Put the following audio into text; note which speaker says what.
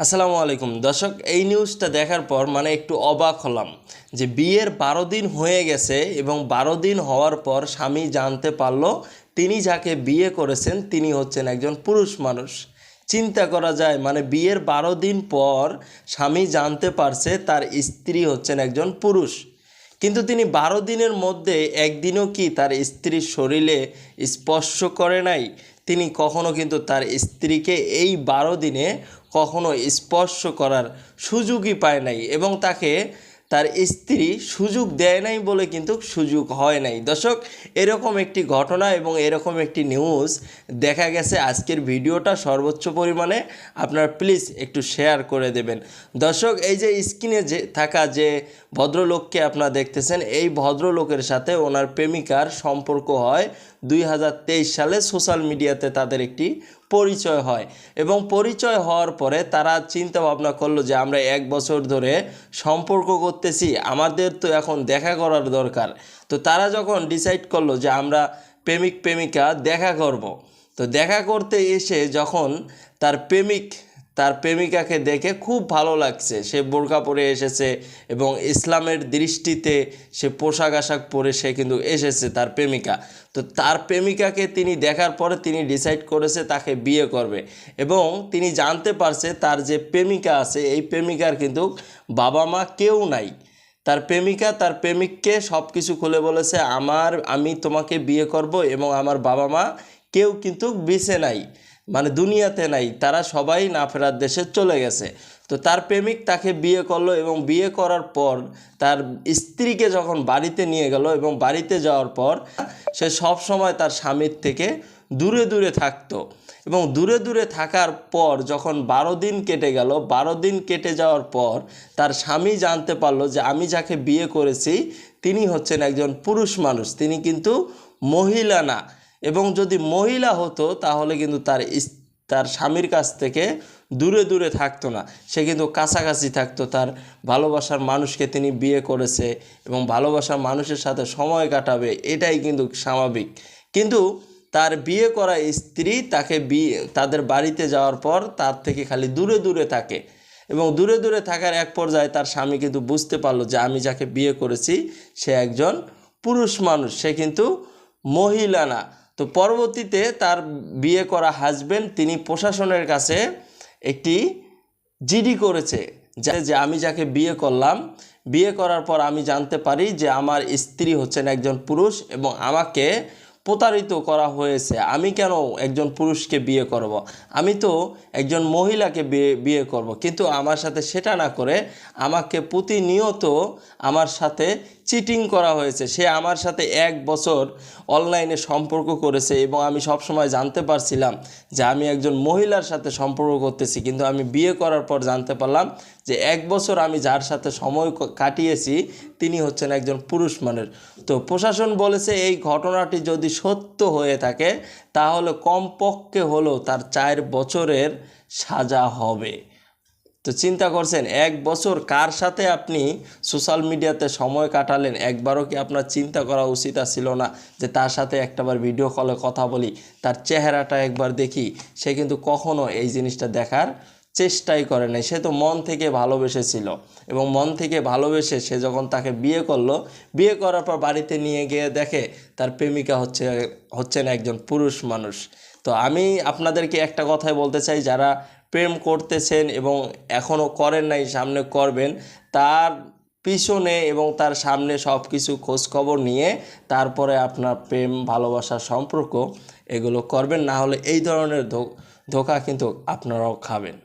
Speaker 1: আসসালামু আলাইকুম দর্শক, এই নিউজটা দেখার পর একটু অবাক হলাম যে বিয়ের 12 দিন হয়ে গেছে এবং 12 দিন হওয়ার পর স্বামী জানতে পারলো তিনি যাকে বিয়ে করেছেন তিনি হচ্ছেন একজন পুরুষ মানুষ। চিন্তা করা যায়, বিয়ের 12 দিন পর স্বামী জানতে পারছে তার স্ত্রী হচ্ছেন একজন পুরুষ, কিন্তু তিনি 12 দিনের মধ্যে একদিনও কি তার স্ত্রীর শরীরে স্পর্শ করে নাই। তিনি কখনো কিন্তু তার স্ত্রীকে এই 12 দিনে কখনো স্পর্শ করার সুযোগই পায় নাই এবং তাকে তার স্ত্রী সুযোগ দেয় নাই বলে কিন্তু সুযোগ হয় নাই। দর্শক, এরকম একটি ঘটনা এবং এরকম একটি নিউজ দেখা গেছে। আজকের ভিডিওটা সর্বোচ্চ পরিমাণে আপনারা প্লিজ একটু শেয়ার করে দেবেন। দর্শক, এই যে স্ক্রিনে যে থাকা যে ভদ্রলোককে আপনারা দেখতেছেন, এই ভদ্রলোকের সাথে ওনার প্রেমিকার সম্পর্ক হয় 2023 সালে। সোশ্যাল মিডিয়াতে তাদের একটি পরিচয় হয় এবং পরিচয় হওয়ার পরে তারা চিন্তা ভাবনা করলো যে আমরা 1 বছর ধরে সম্পর্ক করতেছি, আমাদের তো এখন দেখা করার দরকার। তো তারা যখন ডিসাইড করলো যে আমরা প্রেমিক প্রেমিকা দেখা করব, তো দেখা করতে এসে যখন তার প্রেমিকাকে দেখে খুব ভালো লাগছে, সে বোরকা পরে এসেছে এবং ইসলামের দৃষ্টিতে সে পোশাক আশাক পরে সে কিন্তু এসেছে তার প্রেমিকা। তো তার প্রেমিকাকে তিনি দেখার পরে তিনি ডিসাইড করেছে তাকে বিয়ে করবে এবং তিনি জানতে পারছে তার যে প্রেমিকা আছে এই প্রেমিকার কিন্তু বাবা মা কেউ নাই। তার প্রেমিকা তার প্রেমিককে সব কিছু খুলে বলেছে, আমি তোমাকে বিয়ে করব এবং আমার বাবা মা কেউ কিন্তু বেঁচে নাই, দুনিয়াতে নাই, তারা সবাই না ফেরার দেশে চলে গেছে। তো তার প্রেমিক তাকে বিয়ে করলো এবং বিয়ে করার পর তার স্ত্রীকে যখন বাড়িতে নিয়ে গেল এবং বাড়িতে যাওয়ার পর সে সব সময় তার স্বামীর থেকে দূরে দূরে থাকতো এবং দূরে দূরে থাকার পর যখন 12 দিন কেটে গেল, 12 দিন কেটে যাওয়ার পর তার স্বামী জানতে পারলো যে আমি যাকে বিয়ে করেছি তিনি হচ্ছেন একজন পুরুষ মানুষ, তিনি কিন্তু মহিলা না। এবং যদি মহিলা হতো তাহলে কিন্তু তার স্বামীর কাছ থেকে দূরে দূরে থাকতো না, সে কিন্তু কাছাকাছি থাকতো। তার ভালোবাসার মানুষকে তিনি বিয়ে করেছে এবং ভালোবাসার মানুষের সাথে সময় কাটাবে, এটাই কিন্তু স্বাভাবিক। কিন্তু তার বিয়ে করা স্ত্রী তাদের বাড়িতে যাওয়ার পর তার থেকে খালি দূরে দূরে থাকে এবং দূরে দূরে থাকার এক পর্যায়ে তার স্বামী কিন্তু বুঝতে পারলো যে আমি যাকে বিয়ে করেছি সে একজন পুরুষ মানুষ, সে কিন্তু মহিলা না। তো পরবর্তীতে তার বিয়ে করা হাজবেন্ড তিনি প্রশাসনের কাছে একটি জিডি করেছে যে আমি যাকে বিয়ে করলাম, বিয়ে করার পর আমি জানতে পারি যে আমার স্ত্রী হচ্ছেন একজন পুরুষ এবং আমাকে প্রতারিত করা হয়েছে। আমি কেন একজন পুরুষকে বিয়ে করব? আমি তো একজন মহিলাকে বিয়ে করব। কিন্তু আমার সাথে সেটা না করে আমাকে প্রতিনিয়ত আমার সাথে চিটিং করা হয়েছে। সে আমার সাথে 1 বছর অনলাইনে সম্পর্ক করেছে এবং আমি সব সময় জানতে পারছিলাম যে আমি একজন মহিলার সাথে সম্পর্ক করতেছি, কিন্তু আমি বিয়ে করার পর জানতে পারলাম যে 1 বছর আমি যার সাথে সময় কাটিয়েছি তিনি হচ্ছেন একজন পুরুষ মানুষ। তো প্রশাসন বলেছে এই ঘটনাটি যদি সত্য হয়ে থাকে তাহলে কমপক্ষে হলেও তার 4 বছরের সাজা হবে। তো চিন্তা করছেন 1 বছর কার সাথে আপনি সোশ্যাল মিডিয়াতে সময় কাটালেন, একবারও কি আপনার চিন্তা করা উচিত ছিল না যে তার সাথে একটাবার ভিডিও কলে কথা বলি, তার চেহারাটা একবার দেখি? সে কিন্তু কখনো এই জিনিসটা দেখার চেষ্টাই করে নাই। সে তো মন থেকে ভালোবেসেছিল এবং মন থেকে ভালোবেসে সে যখন তাকে বিয়ে করলো, বিয়ে করার পর বাড়িতে নিয়ে গিয়ে দেখে তার প্রেমিকা হচ্ছেন একজন পুরুষ মানুষ। তো আমি আপনাদেরকে একটা কথাই বলতে চাই, যারা প্রেম করতেছেন এবং এখনও করেন নাই, সামনে করবেন, তার পিছনে এবং তার সামনে সব কিছু খোঁজখবর নিয়ে তারপরে আপনার প্রেম ভালোবাসার সম্পর্ক এগুলো করবেন, না হলে এই ধরনের ধোঁকা কিন্তু আপনারাও খাবেন।